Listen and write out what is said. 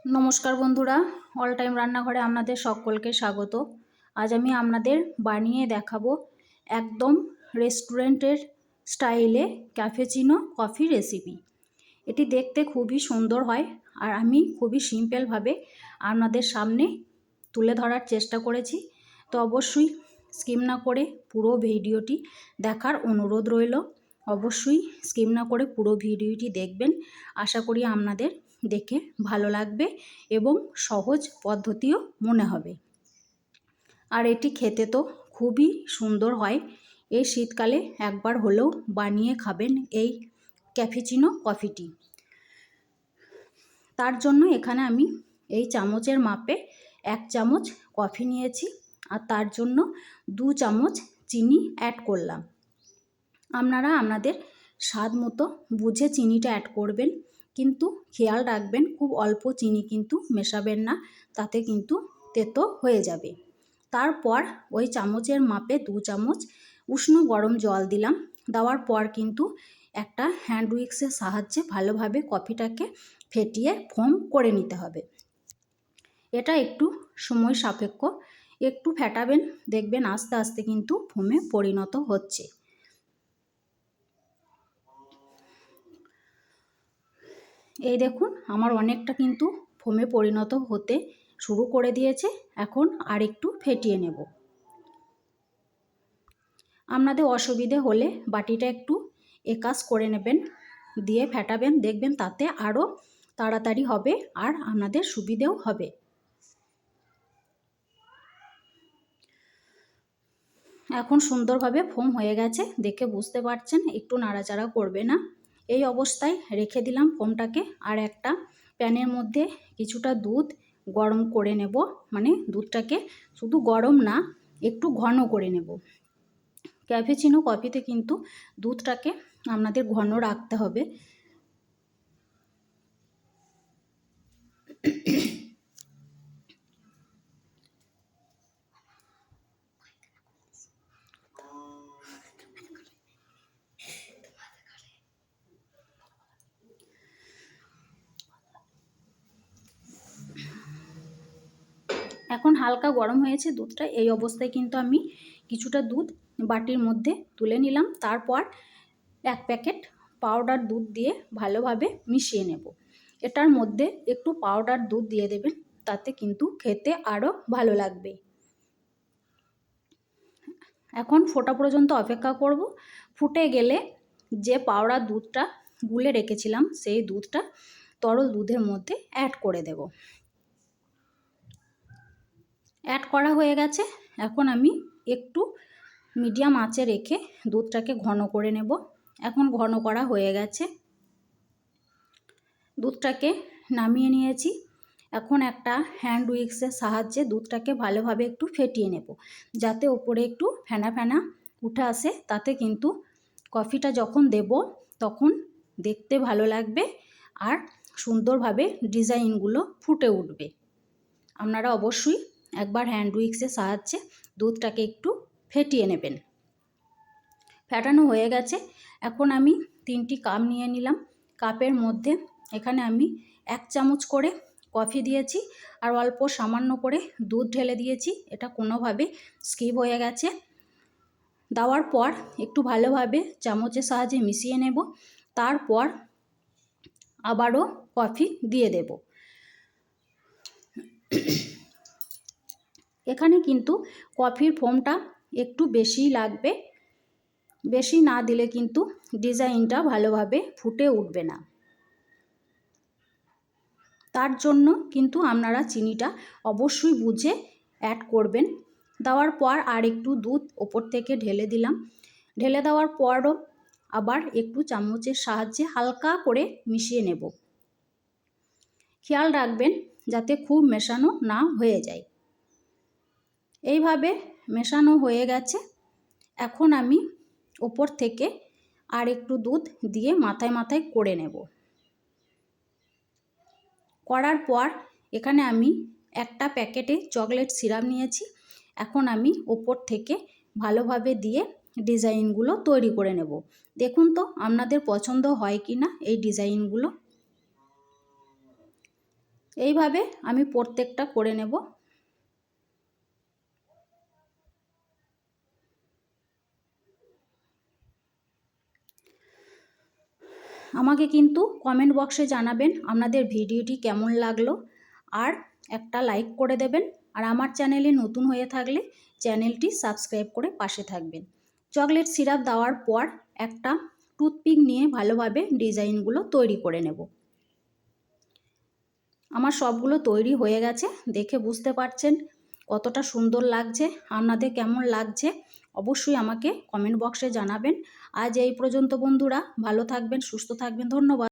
নমস্কার বন্ধুরা, all time রান্নাঘরে আপনাদের সকলকে স্বাগত। আজ আমি আপনাদের বানিয়ে দেখাবো একদম রেস্টুরেন্টের স্টাইলে ক্যাফেচিনো কফি রেসিপি। এটি দেখতে খুবই সুন্দর হয় আর আমি খুবই সিম্পলভাবে আপনাদের সামনে তুলে ধরার চেষ্টা করেছি। তো অবশ্যই স্কিপ না করে পুরো ভিডিওটি দেখার অনুরোধ রইল। অবশ্যই স্কিপ না করে পুরো ভিডিওটি দেখবেন। আশা করি আপনাদের দেখে ভালো লাগবে এবং সহজ পদ্ধতিও মনে হবে। আর এটি খেতে তো খুবই সুন্দর হয়। এই শীতকালে একবার হলেও বানিয়ে খাবেন এই ক্যাফেচিনো কফিটি। তার জন্য এখানে আমি এই চামচের মাপে 1 চামচ কফি নিয়েছি আর তার জন্য 2 চামচ চিনি অ্যাড করলাম। আপনারা আপনাদের স্বাদ মতো বুঝে চিনিটা অ্যাড করবেন, কিন্তু খেয়াল রাখবেন খুব অল্প চিনি কিন্তু মেশাবেন না, তাতে কিন্তু তেতো হয়ে যাবে। তারপর ওই চামচের মাপে 2 চামচ উষ্ণ গরম জল দিলাম। দেওয়ার পর কিন্তু একটা হ্যান্ড উইক্সের সাহায্যে ভালোভাবে কফিটাকে ফেটিয়ে ফোম করে নিতে হবে। এটা একটু সময় সাপেক্ষ, একটু ফেটাবেন, দেখবেন আস্তে আস্তে কিন্তু ফোমে পরিণত হচ্ছে। এই দেখুন আমার অনেকটা কিন্তু ফোমে পরিণত হতে শুরু করে দিয়েছে। এখন আর একটু ফেটিয়ে নেব। আপনাদের অসুবিধে হলে বাটিটা একটু একাস করে নেবেন, দিয়ে ফেটাবেন, দেখবেন তাতে আরও তাড়াতাড়ি হবে আর আপনাদের সুবিধেও হবে। এখন সুন্দরভাবে ফোম হয়ে গেছে, দেখে বুঝতে পারছেন, একটু নাড়াচাড়া করবে না। এই অবস্থায় রেখে দিলাম ফোমটাকে। আর একটা প্যানের মধ্যে কিছুটা দুধ গরম করে নেব, মানে দুধটাকে শুধু গরম না একটু ঘন করে নেব। ক্যাফেচিনো কফিতে কিন্তু দুধটাকে আপনাদের ঘন রাখতে হবে। এখন হালকা গরম হয়েছে দুধটা। এই অবস্থায় কিন্তু আমি কিছুটা দুধ বাটির মধ্যে তুলে নিলাম। তারপর 1 প্যাকেট পাউডার দুধ দিয়ে ভালোভাবে মিশিয়ে নেব। এটার মধ্যে একটু পাউডার দুধ দিয়ে দেবেন, তাতে কিন্তু খেতে আরও ভালো লাগবে। এখন ফোটা পর্যন্ত অপেক্ষা করব। ফুটে গেলে যে পাউডার দুধটা গুলে রেখেছিলাম সেই দুধটা তরল দুধের মধ্যে অ্যাড করে দেব। অ্যাড করা হয়ে গেছে। এখন আমি একটু মিডিয়াম আঁচে রেখে দুধটাকে ঘন করে নেব। এখন ঘন করা হয়ে গেছে, দুধটাকে নামিয়ে নিয়েছি। এখন একটা হ্যান্ড উইক্সের সাহায্যে দুধটাকে ভালোভাবে একটু ফেটিয়ে নেব, যাতে ওপরে একটু ফেনা ফেনা উঠে আসে। তাতে কিন্তু কফিটা যখন দেব তখন দেখতে ভালো লাগবে আর সুন্দরভাবে ডিজাইনগুলো ফুটে উঠবে। আপনারা অবশ্যই একবার হ্যান্ড উইক্সের সাহায্যে দুধটাকে একটু ফেটিয়ে নেবেন। ফেটানো হয়ে গেছে। এখন আমি 3টি কাপ নিয়ে নিলাম। কাপের মধ্যে এখানে আমি 1 চামচ করে কফি দিয়েছি আর অল্প সামান্য করে দুধ ঢেলে দিয়েছি। এটা কোনোভাবে স্কিপ হয়ে গেছে। দেওয়ার পর একটু ভালোভাবে চামচের সাহায্যে মিশিয়ে নেব। তারপর আবারও কফি দিয়ে দেব। এখানে কিন্তু কফির ফোমটা একটু বেশিই লাগবে, বেশি না দিলে কিন্তু ডিজাইনটা ভালোভাবে ফুটে উঠবে না। তার জন্য কিন্তু আপনারা চিনিটা অবশ্যই বুঝে অ্যাড করবেন। দেওয়ার পর আর একটু দুধ ওপর থেকে ঢেলে দিলাম। ঢেলে দেওয়ার পরও আবার একটু চামচের সাহায্যে হালকা করে মিশিয়ে নেব। খেয়াল রাখবেন যাতে খুব মেশানো না হয়ে যায়। এইভাবে মেশানো হয়ে গেছে। এখন আমি ওপর থেকে আর একটু দুধ দিয়ে মাথায় মাথায় করে নেব। করার পর এখানে আমি একটা প্যাকেটে চকলেট সিরাপ নিয়েছি। এখন আমি ওপর থেকে ভালোভাবে দিয়ে ডিজাইনগুলো তৈরি করে নেব। দেখুন তো আপনাদের পছন্দ হয় কি না এই ডিজাইনগুলো। এইভাবে আমি প্রত্যেকটা করে নেব। আমাকে কিন্তু কমেন্ট বক্সে জানাবেন আপনাদের ভিডিওটি কেমন লাগলো, আর একটা লাইক করে দেবেন, আর আমার চ্যানেলে নতুন হয়ে থাকলে চ্যানেলটি সাবস্ক্রাইব করে পাশে থাকবেন। চকলেট সিরাপ দেওয়ার পর একটা টুথপিক নিয়ে ভালোভাবে ডিজাইনগুলো তৈরি করে নেব। আমার সবগুলো তৈরি হয়ে গেছে, দেখে বুঝতে পারছেন কতটা সুন্দর লাগছে। আপনাদের কেমন লাগছে অবশ্যই আমাকে কমেন্ট বক্সে জানাবেন। আজ এই পর্যন্ত বন্ধুরা, ভালো থাকবেন, সুস্থ থাকবেন, ধন্যবাদ।